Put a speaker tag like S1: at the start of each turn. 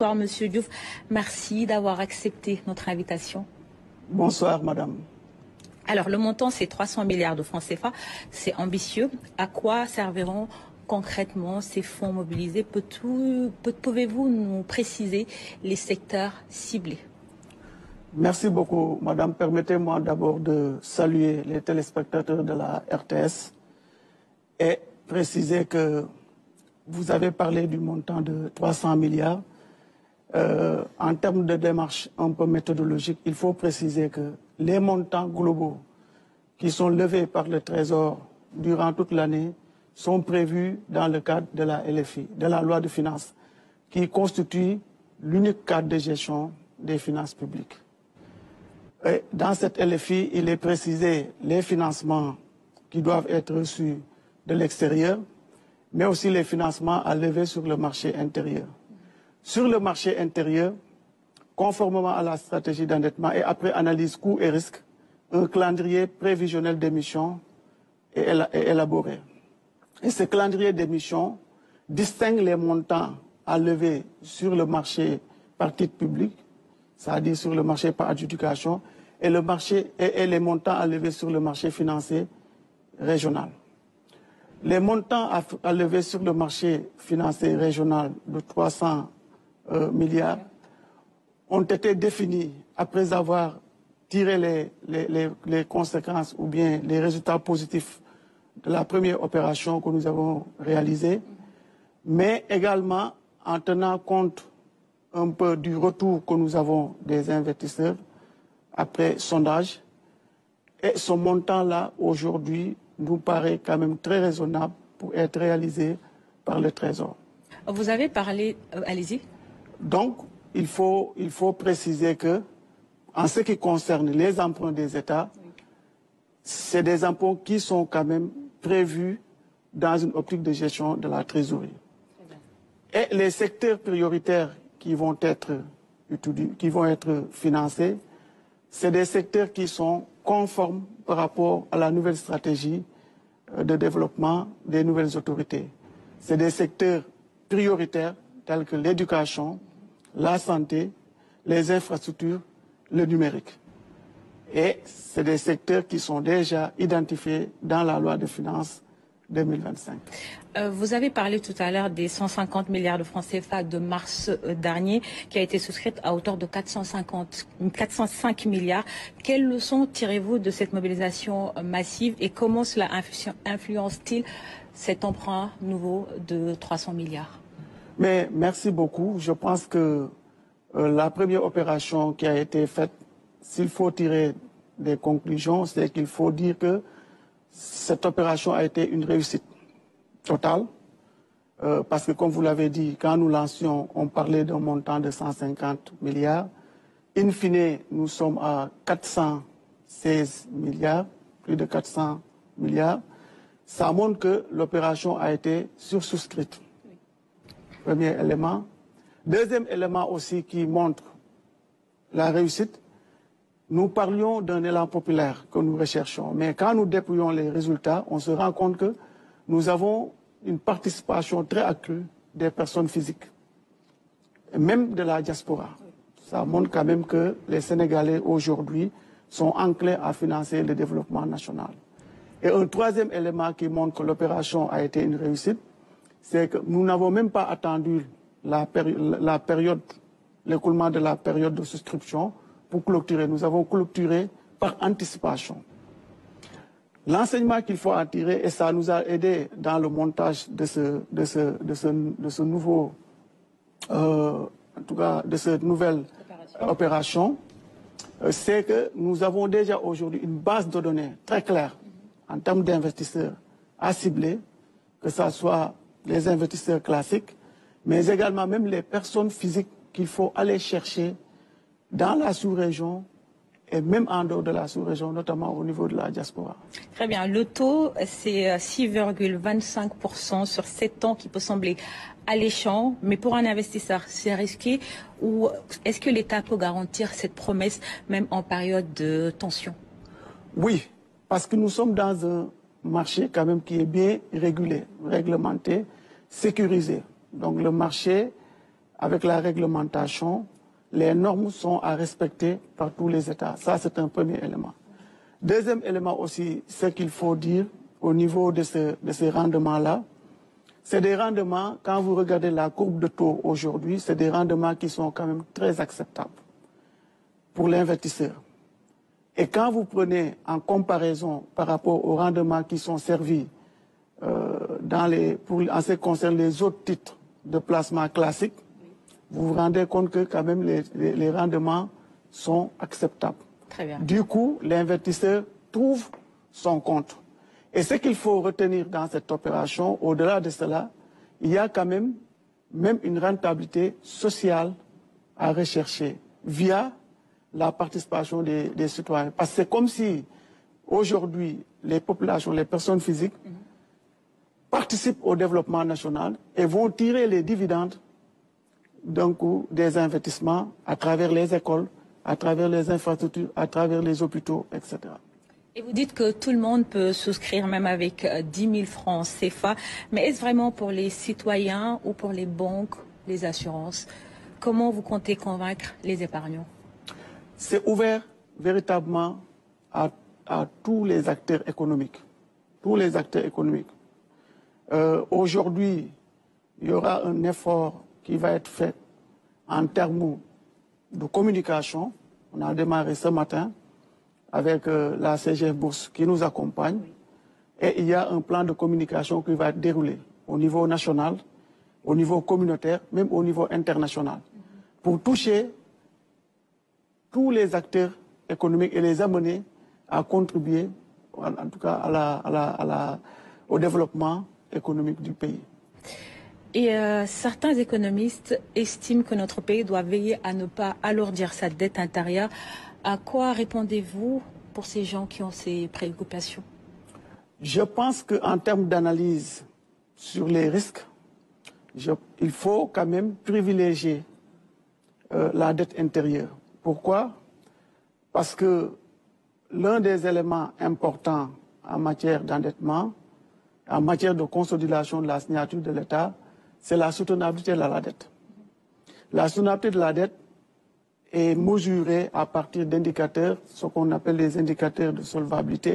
S1: Bonsoir, Monsieur Diouf. Merci d'avoir accepté notre invitation.
S2: Bonsoir, madame.
S1: Alors, le montant, c'est 300 milliards de francs CFA. C'est ambitieux. À quoi serviront concrètement ces fonds mobilisés? Pouvez-vous nous préciser les secteurs ciblés?
S2: Merci beaucoup, madame. Permettez-moi d'abord de saluer les téléspectateurs de la RTS et préciser que vous avez parlé du montant de 300 milliards. En termes de démarche un peu méthodologique, il faut préciser que les montants globaux qui sont levés par le Trésor durant toute l'année sont prévus dans le cadre de la LFI, de la loi de finances, qui constitue l'unique cadre de gestion des finances publiques. Et dans cette LFI, il est précisé les financements qui doivent être reçus de l'extérieur, mais aussi les financements à lever sur le marché intérieur. Sur le marché intérieur, conformément à la stratégie d'endettement et après analyse coûts et risques, un calendrier prévisionnel d'émission est élaboré. Et ce calendrier d'émission distingue les montants à lever sur le marché par titre public, c'est-à-dire sur le marché par adjudication, et les montants à lever sur le marché financier régional. Les montants à lever sur le marché financier régional de 300 milliards ont été définis après avoir tiré les conséquences ou bien les résultats positifs de la première opération que nous avons réalisée, mais également en tenant compte un peu du retour que nous avons des investisseurs après sondage. Et ce montant-là, aujourd'hui, nous paraît quand même très raisonnable pour être réalisé par le Trésor.
S1: Vous avez parlé... allez-y.
S2: Donc, il faut préciser que, en ce qui concerne les emprunts des États, c'est des emprunts qui sont quand même prévus dans une optique de gestion de la trésorerie. Et les secteurs prioritaires qui vont être financés, c'est des secteurs qui sont conformes par rapport à la nouvelle stratégie de développement des nouvelles autorités. C'est des secteurs prioritaires tels que l'éducation, la santé, les infrastructures, le numérique. Et c'est des secteurs qui sont déjà identifiés dans la loi de finances 2025.
S1: Vous avez parlé tout à l'heure des 150 milliards de francs CFA de mars dernier, qui a été souscrite à hauteur de 405 milliards. Quelles leçons tirez-vous de cette mobilisation massive et comment cela influence-t-il cet emprunt nouveau de 300 milliards?
S2: Mais merci beaucoup. Je pense que la première opération qui a été faite, s'il faut tirer des conclusions, c'est qu'il faut dire que cette opération a été une réussite totale. Parce que comme vous l'avez dit, quand nous lancions, on parlait d'un montant de 150 milliards. In fine, nous sommes à 416 milliards, plus de 400 milliards. Ça montre que l'opération a été sursouscrite. Premier élément. Deuxième élément aussi qui montre la réussite, nous parlions d'un élan populaire que nous recherchons. Mais quand nous dépouillons les résultats, on se rend compte que nous avons une participation très accrue des personnes physiques, et même de la diaspora. Ça montre quand même que les Sénégalais aujourd'hui sont enclins à financer le développement national. Et un troisième élément qui montre que l'opération a été une réussite, c'est que nous n'avons même pas attendu l'écoulement de la période de souscription pour clôturer. Nous avons clôturé par anticipation. L'enseignement qu'il faut en tirer, et ça nous a aidé dans le montage de ce nouveau, en tout cas de cette nouvelle opération, c'est que nous avons déjà aujourd'hui une base de données très claire en termes d'investisseurs à cibler, que ce soit les investisseurs classiques, mais également même les personnes physiques qu'il faut aller chercher dans la sous-région et même en dehors de la sous-région, notamment au niveau de la diaspora.
S1: Très bien. Le taux, c'est 6,25% sur 7 ans qui peut sembler alléchant, mais pour un investisseur, c'est risqué. Ou est-ce que l'État peut garantir cette promesse même en période de tension?
S2: Oui, parce que nous sommes dans un marché quand même qui est bien régulé, réglementé, sécurisé. Donc le marché avec la réglementation, les normes sont à respecter par tous les États. Ça, c'est un premier élément. Deuxième élément aussi, ce qu'il faut dire au niveau de ces rendements-là, c'est des rendements, quand vous regardez la courbe de taux aujourd'hui, c'est des rendements qui sont quand même très acceptables pour l'investisseur. Et quand vous prenez en comparaison par rapport aux rendements qui sont servis en ce qui concerne les autres titres de placement classiques, vous vous rendez compte que quand même les rendements sont acceptables.
S1: Très bien.
S2: Du coup, l'investisseur trouve son compte. Et ce qu'il faut retenir dans cette opération, au-delà de cela, il y a quand même une rentabilité sociale à rechercher via la participation des citoyens. Parce que c'est comme si, aujourd'hui, les populations, les personnes physiques, participent au développement national et vont tirer les dividendes d'un coup des investissements à travers les écoles, à travers les infrastructures, à travers les hôpitaux, etc.
S1: Et vous dites que tout le monde peut souscrire même avec 10 000 francs CFA, mais est-ce vraiment pour les citoyens ou pour les banques, les assurances? Comment vous comptez convaincre les épargnants?
S2: C'est ouvert véritablement à tous les acteurs économiques. Tous les acteurs économiques. Aujourd'hui, il y aura un effort qui va être fait en termes de communication. On a démarré ce matin avec la CGF Bourse qui nous accompagne. Et il y a un plan de communication qui va être déroulé au niveau national, au niveau communautaire, même au niveau international, pour toucher tous les acteurs économiques et les amener à contribuer, en tout cas, au développement économique du pays.
S1: Et certains économistes estiment que notre pays doit veiller à ne pas alourdir sa dette intérieure. À quoi répondez-vous pour ces gens qui ont ces préoccupations?
S2: Je pense qu'en termes d'analyse sur les risques, il faut quand même privilégier la dette intérieure. Pourquoi? Parce que l'un des éléments importants en matière d'endettement, en matière de consolidation de la signature de l'État, c'est la soutenabilité de la dette. La soutenabilité de la dette est mesurée à partir d'indicateurs, ce qu'on appelle les indicateurs de solvabilité.